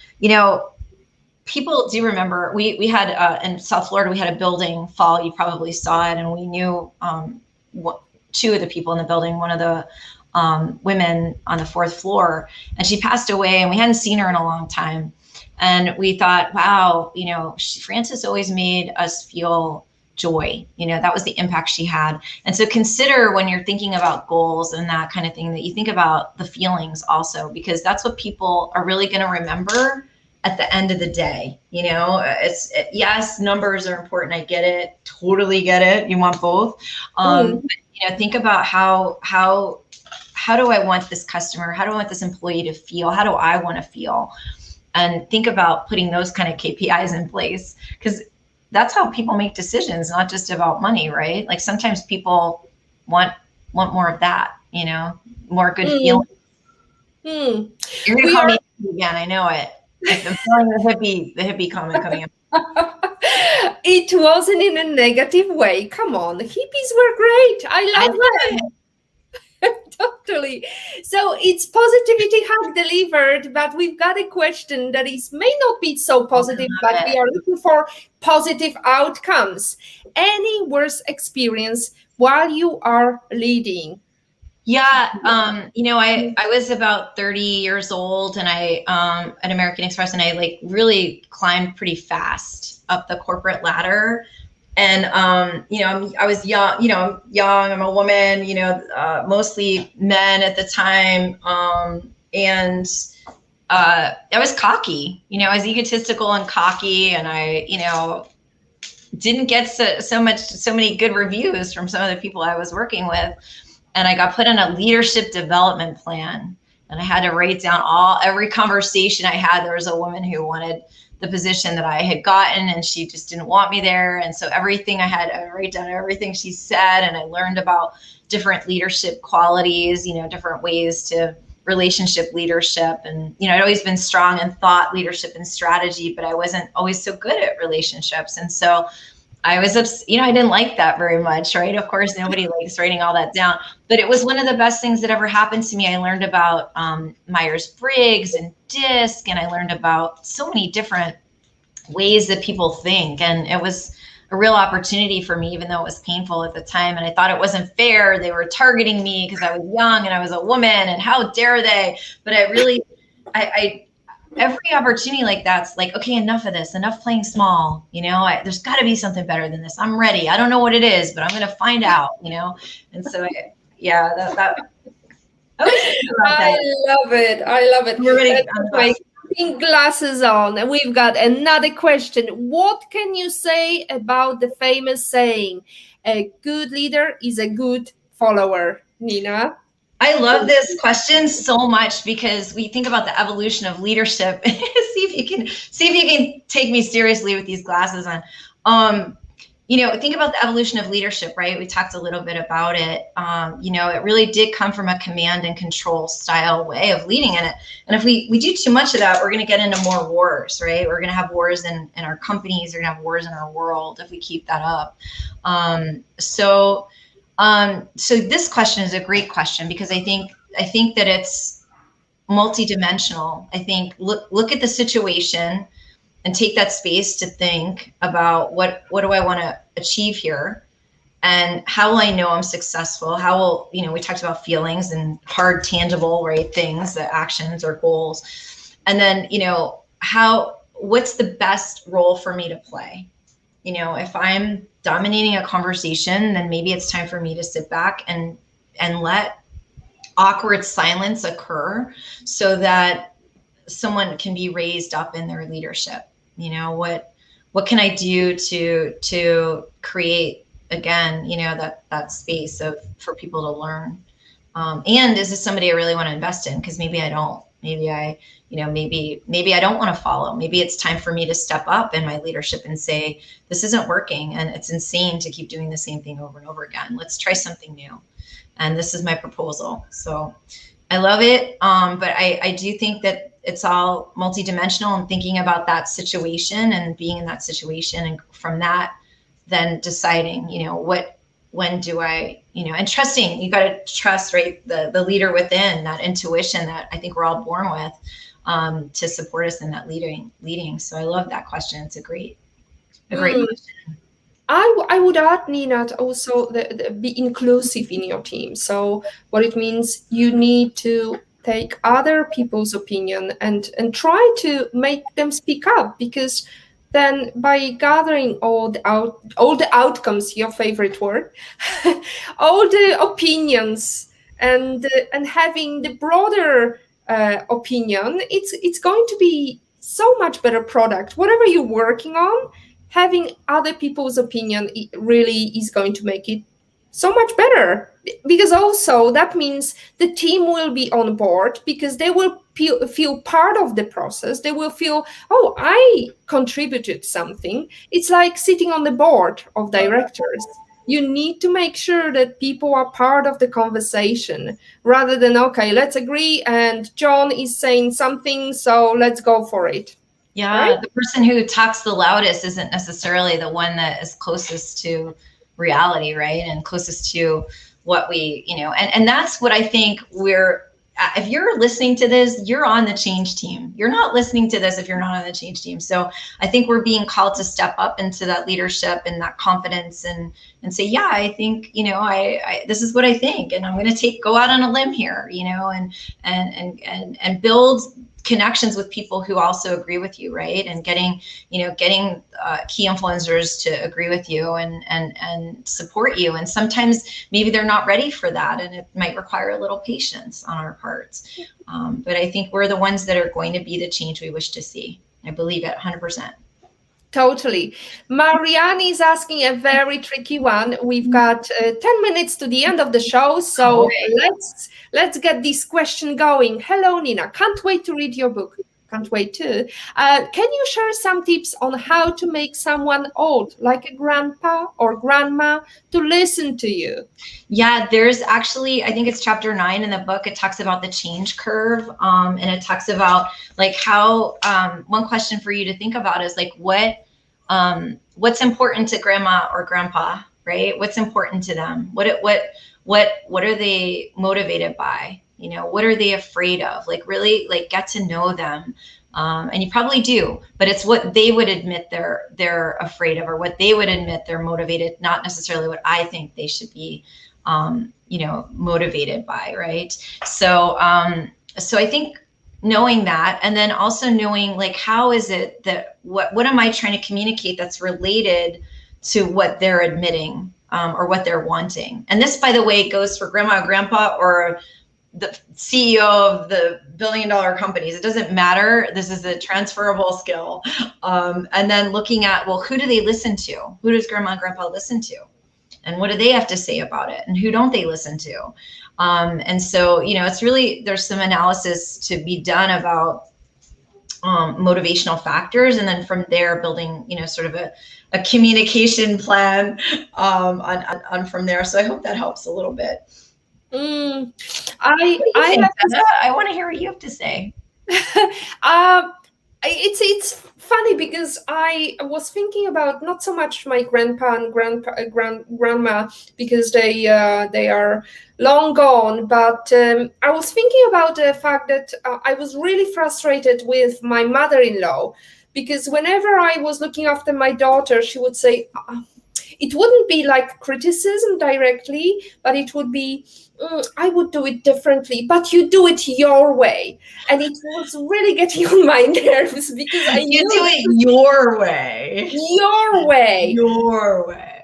B: People do remember we had in South Florida, we had a building fall. You probably saw it. And we knew two of the people in the building, one of the women on the fourth floor, and she passed away, and we hadn't seen her in a long time. And we thought, wow, Frances always made us feel joy. That was the impact she had. And so consider when you're thinking about goals and that kind of thing, that you think about the feelings also, because that's what people are really going to remember at the end of the day. Yes, numbers are important. I get it. Totally get it. You want both. But, think about how do I want this customer? How do I want this employee to feel? How do I want to feel? And think about putting those kind of KPIs in place, because that's how people make decisions, not just about money, right? Like sometimes people want more of that, more good feelings. You're going to call me again. I know it. I'm feeling the hippie comment coming up.
A: It wasn't in a negative way. Come on. The hippies were great. I love them. Totally. So it's positivity hug delivered, but we've got a question that may not be so positive, but we are looking for positive outcomes. Any worst experience while you are leading?
B: Yeah. I was about 30 years old, and I, at American Express, and I really climbed pretty fast up the corporate ladder. And, I was young, I'm young, I'm a woman, mostly men at the time. And I was cocky, I was egotistical and cocky, and I, didn't get so many good reviews from some of the people I was working with. And I got put on a leadership development plan. And I had to write down every conversation I had. There was a woman who wanted the position that I had gotten, and she just didn't want me there. And so everything I write down everything she said, and I learned about different leadership qualities, different ways to relationship leadership. And, I'd always been strong in thought leadership and strategy, but I wasn't always so good at relationships. And so I was, I didn't like that very much, right? Of course, nobody likes writing all that down, but it was one of the best things that ever happened to me. I learned about Myers-Briggs and DISC, and I learned about so many different ways that people think. And it was a real opportunity for me, even though it was painful at the time. And I thought it wasn't fair. They were targeting me because I was young and I was a woman, and how dare they? But I really, every opportunity like that's like, okay, enough of this, enough playing small, there's got to be something better than this. I'm ready. I don't know what it is, but I'm going to find out, And so, that
A: I love it. I love it.
B: We're ready.
A: Glasses on, and we've got another question. What can you say about the famous saying, a good leader is a good follower? Nina?
B: I love this question so much because we think about the evolution of leadership. see if you can take me seriously with these glasses on. Think about the evolution of leadership, right? We talked a little bit about it. It really did come from a command and control style way of leading in it. And if we do too much of that, we're going to get into more wars, right? We're going to have wars in our companies. We're going to have wars in our world if we keep that up. So this question is a great question because I think that it's multidimensional. I think look at the situation and take that space to think about what do I want to achieve here, and how will I know I'm successful? How will, we talked about feelings and hard, tangible, right, things, the actions or goals. And then, what's the best role for me to play? If I'm dominating a conversation, then maybe it's time for me to sit back and let awkward silence occur so that someone can be raised up in their leadership. What can I do to create, again, that space for people to learn? And is this somebody I really want to invest in? Because maybe I don't. Maybe I don't want to follow. Maybe it's time for me to step up in my leadership and say, this isn't working and it's insane to keep doing the same thing over and over again. Let's try something new. And this is my proposal. So I love it. But I do think that it's all multidimensional, and thinking about that situation and being in that situation. And from that, then deciding, when do I, and trusting, you got to trust, right, the leader within, that intuition that I think we're all born with, to support us in that leading. So I love that question. It's a great question.
A: I would add, Nina, also be inclusive in your team. So what it means, you need to take other people's opinion and try to make them speak up, because then by gathering all the outcomes, your favorite word, all the opinions and having the broader opinion, it's going to be so much better product. Whatever you're working on, having other people's opinion, it really is going to make it so much better, because also that means the team will be on board, because they will feel part of the process. They will feel, oh, I contributed something. It's like sitting on the board of directors. You need to make sure that people are part of the conversation, rather than, okay, let's agree, and John is saying something, so let's go for it.
B: Yeah,
A: right?
B: The person who talks the loudest isn't necessarily the one that is closest to reality, right? And closest to what we, and that's what I think if you're listening to this, you're on the change team. You're not listening to this if you're not on the change team. So I think we're being called to step up into that leadership and that confidence and say, yeah, I think, I this is what I think, and I'm going to go out on a limb here, and build connections with people who also agree with you, right? And getting key influencers to agree with you and support you. And sometimes maybe they're not ready for that, and it might require a little patience on our parts. But I think we're the ones that are going to be the change we wish to see. I believe it 100%.
A: Totally. Marianne is asking a very tricky one. We've got 10 minutes to the end of the show, so let's get this question going. Hello, Nina. Can't wait to read your book. Can't wait too. Can you share some tips on how to make someone old, like a grandpa or grandma, to listen to you?
B: Yeah, there's actually, I think it's chapter 9 in the book. It talks about the change curve, and it talks about like how, one question for you to think about is like what's important to grandma or grandpa, right? What's important to them? What are they motivated by? You know, what are they afraid of? Like really like get to know them. And you probably do, but it's what they would admit they're afraid of, or what they would admit they're motivated, not necessarily what I think they should be, motivated by, right? So I think knowing that, and then also knowing like, how is it that, what am I trying to communicate that's related to what they're admitting, or what they're wanting? And this, by the way, goes for grandma or grandpa, or the CEO of the billion-dollar companies. It doesn't matter. This is a transferable skill. And then looking at, well, who do they listen to? Who does grandma and grandpa listen to? And what do they have to say about it? And who don't they listen to? And so, it's really, there's some analysis to be done about motivational factors. And then from there, building, sort of a communication plan on from there. So I hope that helps a little bit.
A: I
B: want to hear what you have to say.
A: It's funny because I was thinking about not so much my grandpa and grandma, because they are long gone, but I was thinking about the fact that I was really frustrated with my mother-in-law, because whenever I was looking after my daughter, she would say, it wouldn't be like criticism directly, but it would be, I would do it differently, but you do it your way. And it was really getting on my nerves, because I
B: you do it your way.
A: Your way.
B: Your way.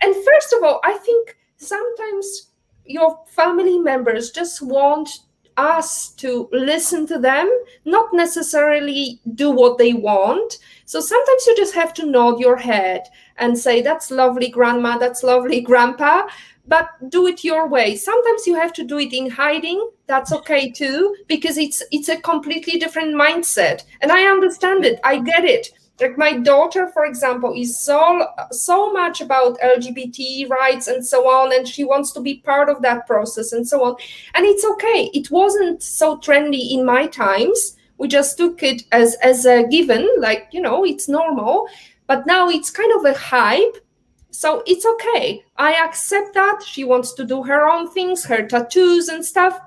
A: And first of all, I think sometimes your family members just want us to listen to them, not necessarily do what they want. So sometimes you just have to nod your head and say, that's lovely, grandma, that's lovely, grandpa, but do it your way. Sometimes you have to do it in hiding. That's okay too, because it's a completely different mindset. And I understand it. I get it. Like my daughter, for example, is so much about LGBT rights and so on, and she wants to be part of that process and so on. And it's okay. It wasn't so trendy in my times. We just took it as a given, like, it's normal. But now it's kind of a hype. So it's okay. I accept that. She wants to do her own things, her tattoos and stuff.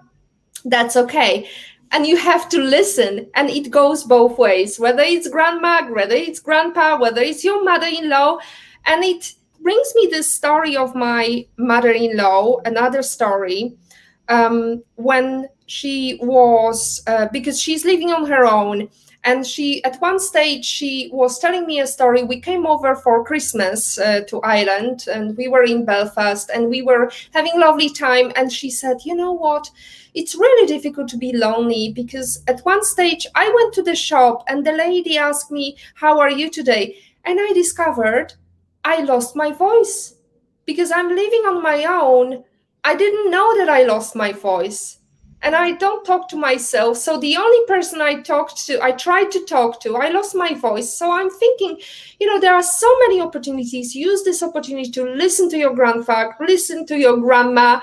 A: That's okay. And you have to listen, and it goes both ways, whether it's grandma, whether it's grandpa, whether it's your mother-in-law. And it brings me this story of my mother-in-law, another story, when she was, because she's living on her own, and at one stage, she was telling me a story. We came over for Christmas to Ireland, and we were in Belfast, and we were having a lovely time. And she said, you know what? It's really difficult to be lonely, because at one stage, I went to the shop, and the lady asked me, how are you today? And I discovered I lost my voice, because I'm living on my own. I didn't know that I lost my voice. And I don't talk to myself. So the only person I tried to talk to, I lost my voice. So I'm thinking, there are so many opportunities. Use this opportunity to listen to your grandfather, listen to your grandma.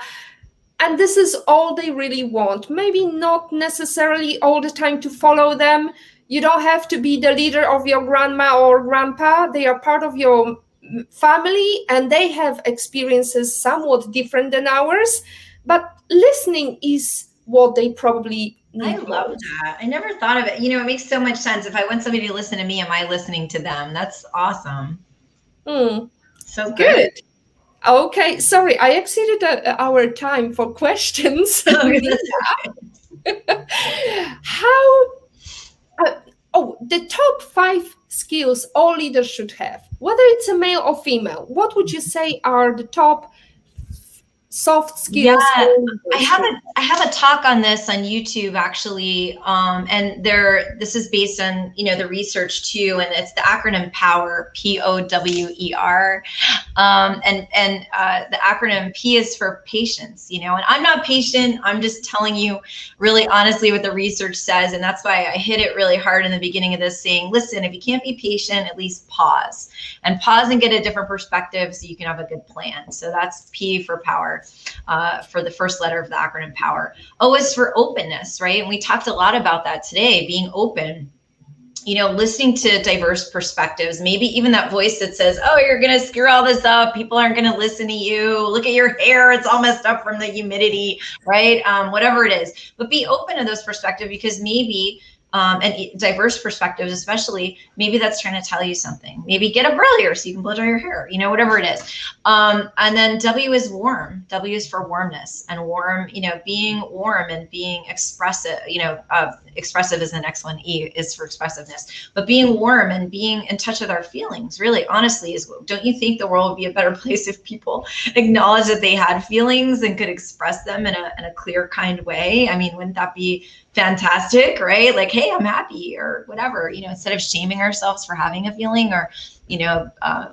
A: And this is all they really want. Maybe not necessarily all the time to follow them. You don't have to be the leader of your grandma or grandpa. They are part of your family, and they have experiences somewhat different than ours. But listening is what they probably need.
B: I love that. I never thought of it. It makes so much sense. If I want somebody to listen to me, am I listening to them? That's awesome. So good.
A: Okay, sorry, I exceeded our time for questions. The top 5 skills all leaders should have, whether it's a male or female. What would you say are the top soft
B: Yeah,
A: skills.
B: I have a talk on this on YouTube actually, and this is based on the research too, and it's the acronym POWER, POWER, and the acronym P is for patience, and I'm not patient. I'm just telling you really honestly what the research says, and that's why I hit it really hard in the beginning of this, saying, listen, if you can't be patient, at least pause and get a different perspective so you can have a good plan. So that's P for power. For the first letter of the acronym POWER. O is for openness, right? And we talked a lot about that today, being open, listening to diverse perspectives, maybe even that voice that says, oh, you're going to screw all this up. People aren't going to listen to you. Look at your hair. It's all messed up from the humidity, right? Whatever it is, but be open to those perspectives, because maybe and diverse perspectives, especially, maybe that's trying to tell you something. Maybe get up earlier so you can blow dry your hair, whatever it is. And then W is warm. W is for warmness, and warm, being warm and being expressive, expressive is the next one. E is for expressiveness, but being warm and being in touch with our feelings, really, honestly, don't you think the world would be a better place if people acknowledged that they had feelings and could express them in a clear, kind way? I mean, wouldn't that be fantastic, right? Like, hey, I'm happy, or whatever, instead of shaming ourselves for having a feeling, or,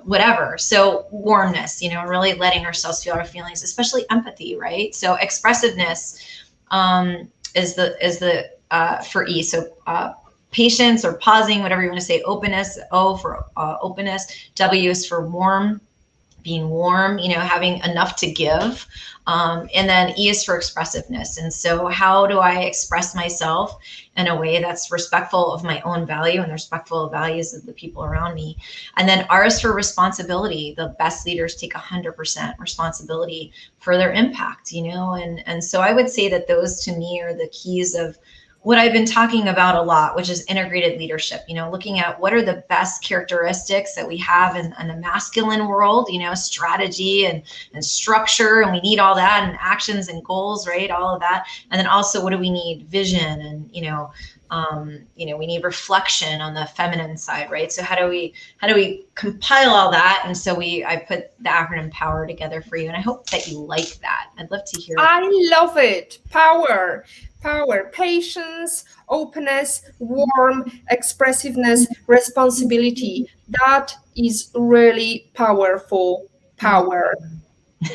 B: whatever. So warmness, really letting ourselves feel our feelings, especially empathy, right? So expressiveness is the for E. So patience or pausing, whatever you want to say. Openness, O for openness. W is for warm, being warm, having enough to give. And then E is for expressiveness. And so how do I express myself in a way that's respectful of my own value and respectful of values of the people around me? And then R is for responsibility. The best leaders take 100% responsibility for their impact, and so I would say that those to me are the keys of what I've been talking about a lot, which is integrated leadership, looking at what are the best characteristics that we have in the masculine world, strategy and structure, and we need all that, and actions and goals, right? All of that. And then also, what do we need? Vision, and, we need reflection on the feminine side, right? So how do we compile all that? And so I put the acronym POWER together for you, and I hope that you like that. I'd love to hear.
A: I love it. Power, patience, openness, warm, expressiveness, responsibility. That is really powerful power.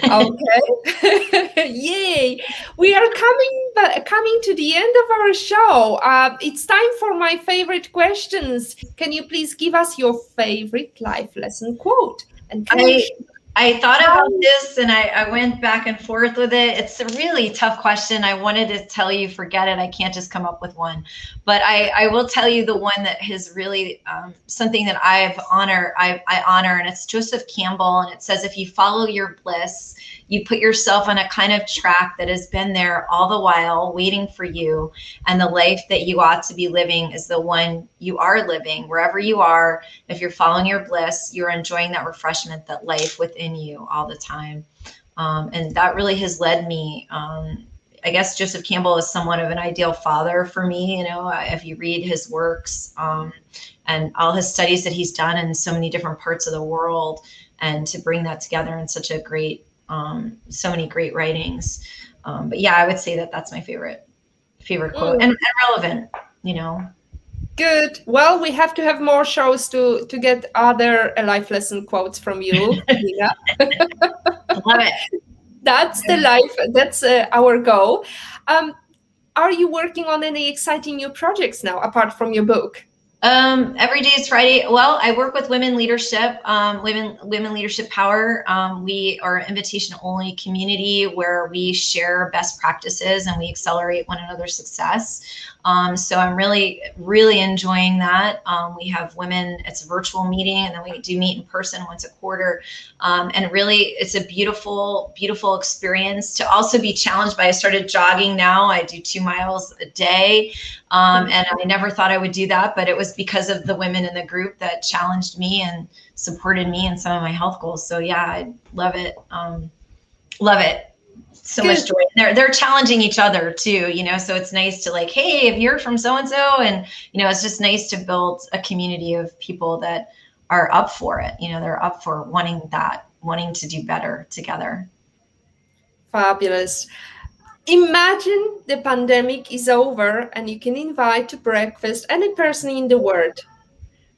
A: Okay. Yay. We are coming to the end of our show. It's time for my favorite questions. Can you please give us your favorite life lesson quote? And
B: I thought about this, and I went back and forth with it. It's a really tough question. I wanted to tell you, forget it. I can't just come up with one. But I will tell you the one that has really something that I honor, and it's Joseph Campbell. And it says, if you follow your bliss, you put yourself on a kind of track that has been there all the while waiting for you. And the life that you ought to be living is the one you are living. Wherever you are, if you're following your bliss, you're enjoying that refreshment, that life within you all the time. And that really has led me. I guess Joseph Campbell is somewhat of an ideal father for me. If you read his works and all his studies that he's done in so many different parts of the world, and to bring that together in such a great, so many great writings. But yeah, I would say that that's my favorite quote, and relevant,
A: Good. Well, we have to have more shows to get other life lesson quotes from you. Nina.
B: Love it.
A: That's the life. That's our goal. Are you working on any exciting new projects now, apart from your book?
B: Every day is Friday. Well, I work with Women Leadership, Women Leadership Power. We are an invitation only community where we share best practices and we accelerate one another's success. So I'm really, really enjoying that. We have women, it's a virtual meeting, and then we do meet in person once a quarter. And really, it's a beautiful, beautiful experience to also be challenged by. I started jogging now. I do 2 miles a day. And I never thought I would do that, but it was because of the women in the group that challenged me and supported me in some of my health goals. So yeah, I love it. Love it. So Good. Much joy. They're challenging each other too, so it's nice to like, hey, if you're from so-and-so, and, it's just nice to build a community of people that are up for it. They're up for wanting to do better together.
A: Fabulous. Imagine the pandemic is over and you can invite to breakfast any person in the world.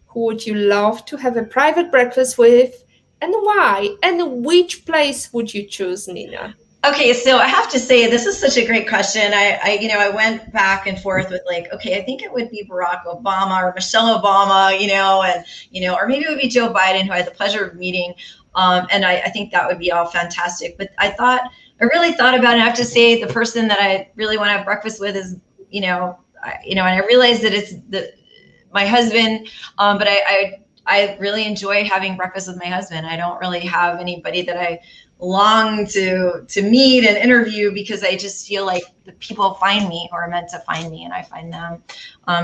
A: Who would you love to have a private breakfast with, and why? And which place would you choose, Nina?
B: Okay, so I have to say, this is such a great question. I went back and forth with like, okay, I think it would be Barack Obama or Michelle Obama, or maybe it would be Joe Biden, who I had the pleasure of meeting. And I think that would be all fantastic. But I really thought about it. I have to say, the person that I really want to have breakfast with is, and I realized that it's my husband. But I really enjoy having breakfast with my husband. I don't really have anybody that I long to meet and interview, because I just feel like the people find me who are meant to find me, and I find them.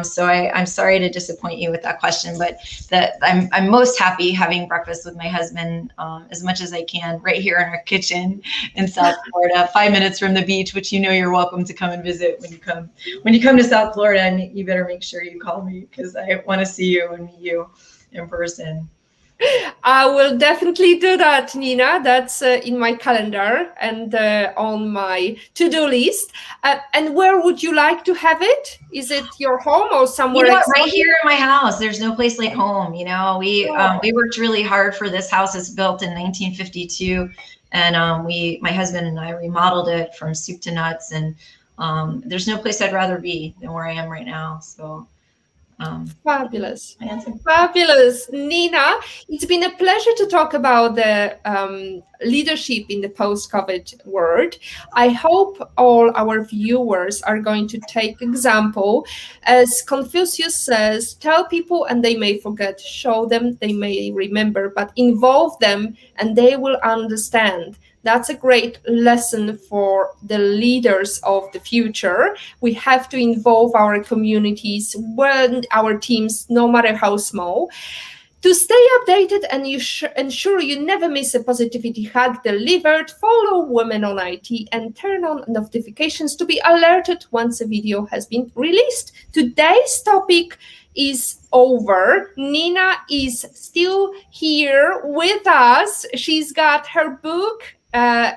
B: So I'm sorry to disappoint you with that question, but that I'm most happy having breakfast with my husband as much as I can right here in our kitchen in South Florida, 5 minutes from the beach, which you're welcome to come and visit when you come. When you come to South Florida, and you better make sure you call me, because I want to see you and meet you in person.
A: I will definitely do that, Nina. That's in my calendar and on my to-do list. And where would you like to have it? Is it your home or somewhere else?
B: Right here in my house. There's no place like home. We worked really hard for this house. It's built in 1952, and my husband and I remodeled it from soup to nuts. And there's no place I'd rather be than where I am right now. So.
A: Fabulous. Fabulous. Nina, it's been a pleasure to talk about the leadership in the post-COVID world. I hope all our viewers are going to take example. As Confucius says, tell people and they may forget, show them, they may remember, but involve them and they will understand. That's a great lesson for the leaders of the future. We have to involve our communities, our teams, no matter how small. To stay updated and ensure you never miss a positivity hack delivered, follow Women on IT and turn on notifications to be alerted once a video has been released. Today's topic is over. Nina is still here with us. She's got her book.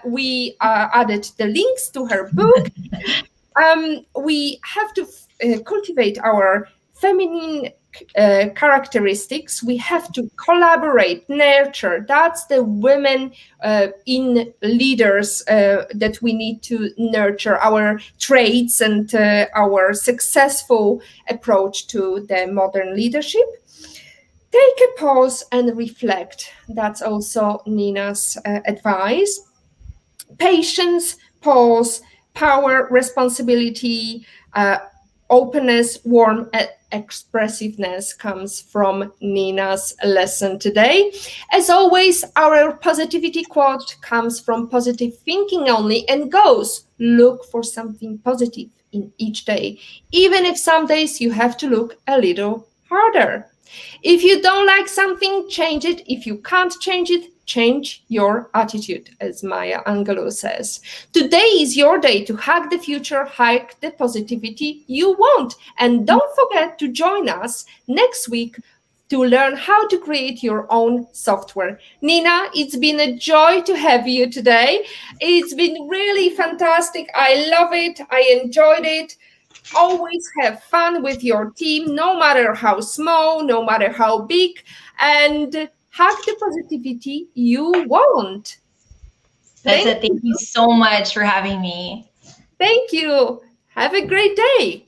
A: We added the links to her book. We have to cultivate our feminine characteristics. We have to collaborate, nurture. That's the women in leaders that we need to nurture, our traits and our successful approach to the modern leadership. Take a pause and reflect. That's also Nina's advice. Patience, pause, power, responsibility, openness, warmth, and expressiveness comes from Nina's lesson today. As always, our positivity quote comes from positive thinking only and goes, look for something positive in each day, even if some days you have to look a little harder. If you don't like something, change it. If you can't change it, change your attitude, as Maya Angelou says. Today is your day to hack the future, hack the positivity you want. And don't forget to join us next week to learn how to create your own software. Nina, it's been a joy to have you today. It's been really fantastic. I love it. I enjoyed it. Always have fun with your team, no matter how small, no matter how big, and hack the positivity you want.
B: That's it. Thank you so much for having me.
A: Thank you. Have a great day.